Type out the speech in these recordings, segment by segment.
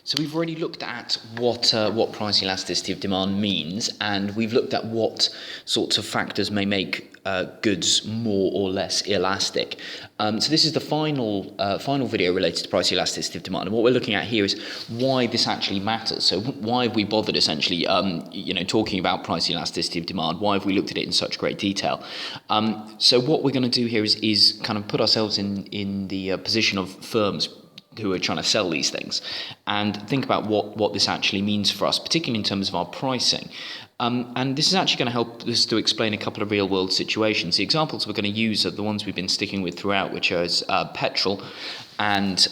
So we've already looked at what price elasticity of demand means, and we've looked at what sorts of factors may make goods more or less elastic. So this is the final video related to price elasticity of demand, and what we're looking at here is why this actually matters. So why have we bothered essentially, talking about price elasticity of demand? Why have we looked at it in such great detail? So what we're going to do here is kind of put ourselves in the position of firms who are trying to sell these things and think about what this actually means for us, particularly in terms of our pricing. And this is actually going to help us to explain a couple of real-world situations. The examples we're going to use are the ones we've been sticking with throughout, which is petrol and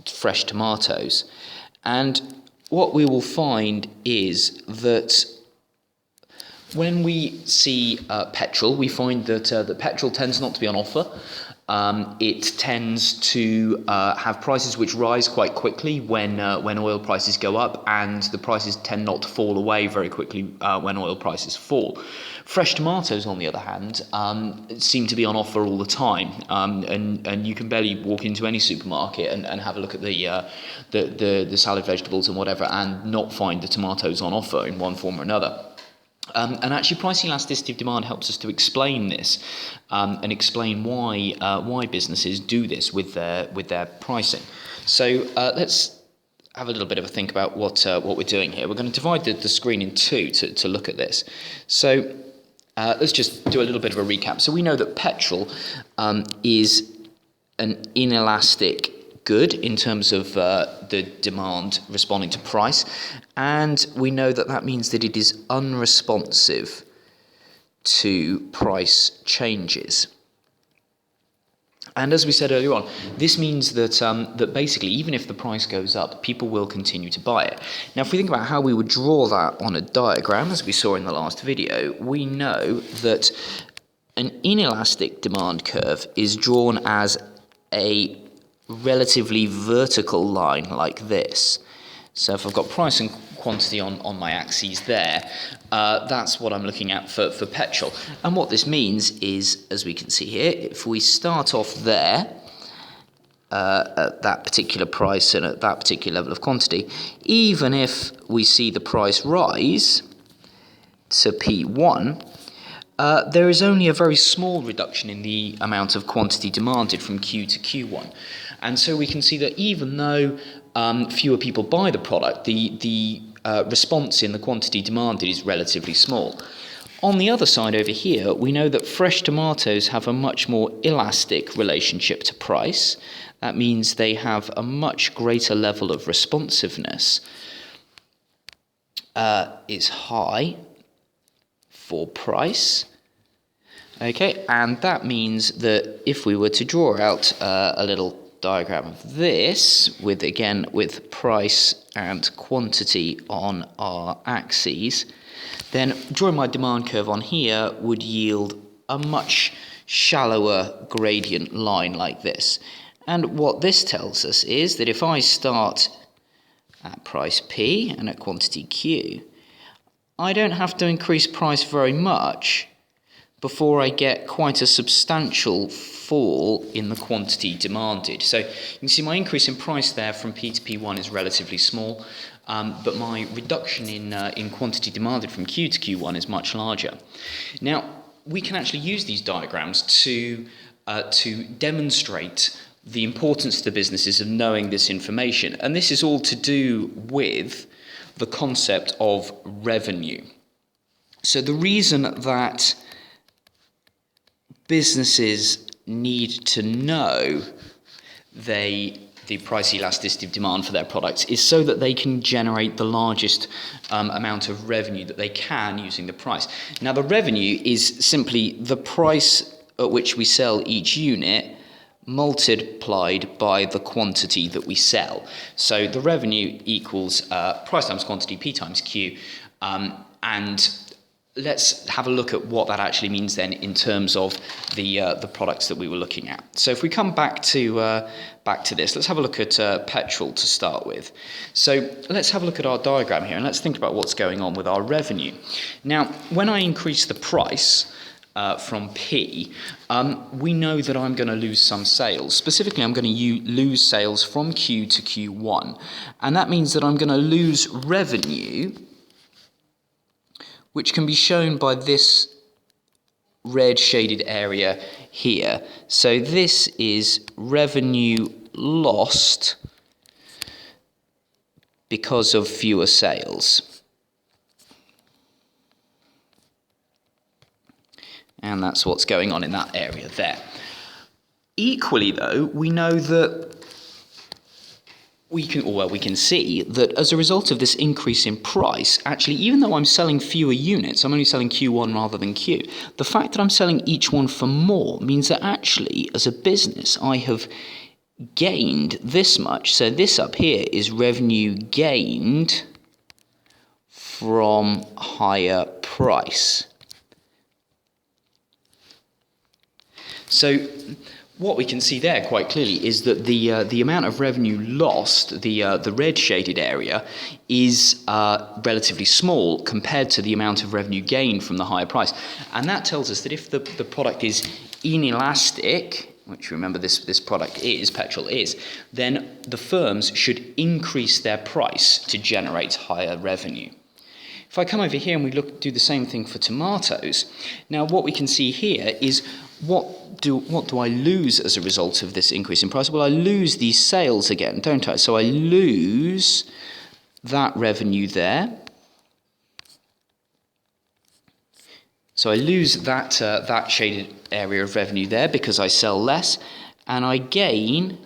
fresh tomatoes. And what we will find is that when we see petrol, we find that petrol tends not to be on offer. It tends to have prices which rise quite quickly when oil prices go up, and the prices tend not to fall away very quickly when oil prices fall. Fresh tomatoes, on the other hand, seem to be on offer all the time, and you can barely walk into any supermarket and have a look at the salad vegetables and whatever, and not find the tomatoes on offer in one form or another. And actually, price elasticity of demand helps us to explain this and explain why businesses do this with their pricing. So let's have a little bit of a think about what we're doing here. We're going to divide the screen in two to look at this. So let's just do a little bit of a recap. So we know that petrol is an inelastic good in terms of the demand responding to price, and we know that means that it is unresponsive to price changes. And as we said earlier on, this means that basically, even if the price goes up, people will continue to buy it. Now, if we think about how we would draw that on a diagram, as we saw in the last video, we know that an inelastic demand curve is drawn as a relatively vertical line like this. So if I've got price and quantity on my axes there, that's what I'm looking at for petrol. And what this means is, as we can see here, if we start off there at that particular price and at that particular level of quantity, even if we see the price rise to P1, there is only a very small reduction in the amount of quantity demanded from Q to Q1. And so we can see that even though fewer people buy the product, the response in the quantity demanded is relatively small. On the other side over here, we know that fresh tomatoes have a much more elastic relationship to price. That means they have a much greater level of responsiveness. It's high for price. Okay, and that means that if we were to draw out a little diagram of this, with price and quantity on our axes, then drawing my demand curve on here would yield a much shallower gradient line like this. And what this tells us is that if I start at price P and at quantity Q, I don't have to increase price very much before I get quite a substantial fall in the quantity demanded. So you can see my increase in price there from P to P1 is relatively small, but my reduction in quantity demanded from Q to Q1 is much larger. Now, we can actually use these diagrams to demonstrate the importance to businesses of knowing this information, and this is all to do with the concept of revenue. So the reason that businesses need to know the price elasticity of demand for their products is so that they can generate the largest amount of revenue that they can using the price. Now, the revenue is simply the price at which we sell each unit multiplied by the quantity that we sell. So the revenue equals price times quantity, P times Q, and let's have a look at what that actually means then in terms of the products that we were looking at. So if we come back to this, let's have a look at petrol to start with. So let's have a look at our diagram here, and let's think about what's going on with our revenue. Now, when I increase the price, from P, we know that I'm going to lose some sales. Specifically, I'm going to lose sales from Q to Q1. And that means that I'm going to lose revenue, which can be shown by this red shaded area here. So this is revenue lost because of fewer sales. And that's what's going on in that area there. Equally, though, we know that we can see that as a result of this increase in price, actually, even though I'm selling fewer units, I'm only selling Q1 rather than Q, the fact that I'm selling each one for more means that actually, as a business, I have gained this much. So this up here is revenue gained from higher price. So what we can see there quite clearly is that the amount of revenue lost, the red shaded area, is relatively small compared to the amount of revenue gained from the higher price. And that tells us that if the product is inelastic, which remember this product is, petrol is, then the firms should increase their price to generate higher revenue. If I come over here and we do the same thing for tomatoes, now what we can see here is what do I lose as a result of this increase in price? Well, I lose these sales again, don't I? So I lose that revenue there. So I lose that shaded area of revenue there because I sell less, and I gain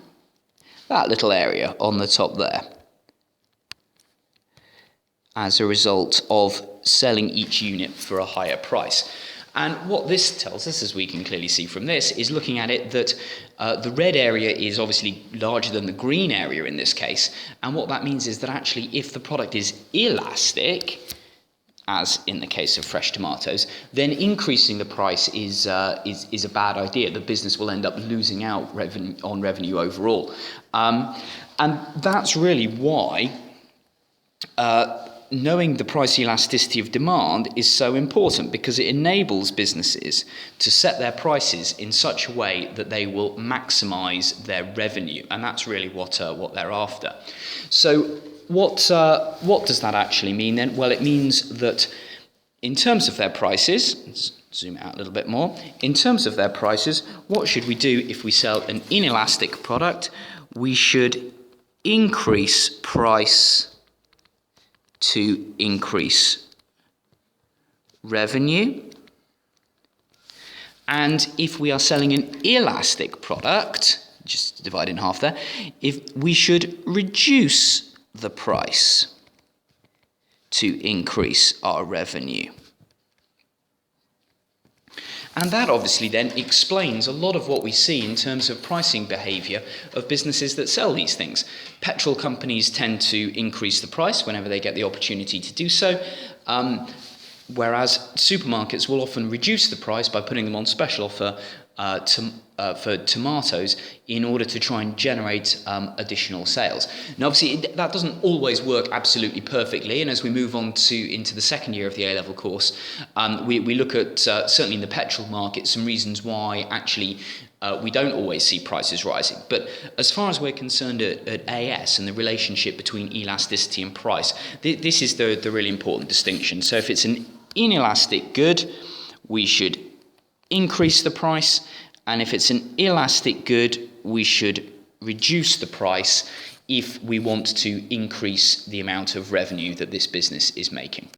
that little area on the top there as a result of selling each unit for a higher price. And what this tells us, as we can clearly see from this, is looking at it that the red area is obviously larger than the green area in this case. And what that means is that actually if the product is elastic, as in the case of fresh tomatoes, then increasing the price is a bad idea. The business will end up losing out on revenue overall. And that's really why knowing the price elasticity of demand is so important, because it enables businesses to set their prices in such a way that they will maximize their revenue, and that's really what they're after. So what does that actually mean then? Well, it means that in terms of their prices, let's zoom out a little bit more, in terms of their prices, what should we do if we sell an inelastic product? We should increase price to increase revenue. And if we are selling an elastic product, just divide in half there, we should reduce the price to increase our revenue. And that obviously then explains a lot of what we see in terms of pricing behaviour of businesses that sell these things. Petrol companies tend to increase the price whenever they get the opportunity to do so, whereas supermarkets will often reduce the price by putting them on special offer for tomatoes in order to try and generate additional sales. Now obviously that doesn't always work absolutely perfectly, and as we move on into the second year of the A-level course, we look at certainly in the petrol market some reasons why actually we don't always see prices rising. But as far as we're concerned at AS and the relationship between elasticity and price, this is the really important distinction. So if it's an inelastic good, we should increase the price, and if it's an elastic good, we should reduce the price if we want to increase the amount of revenue that this business is making.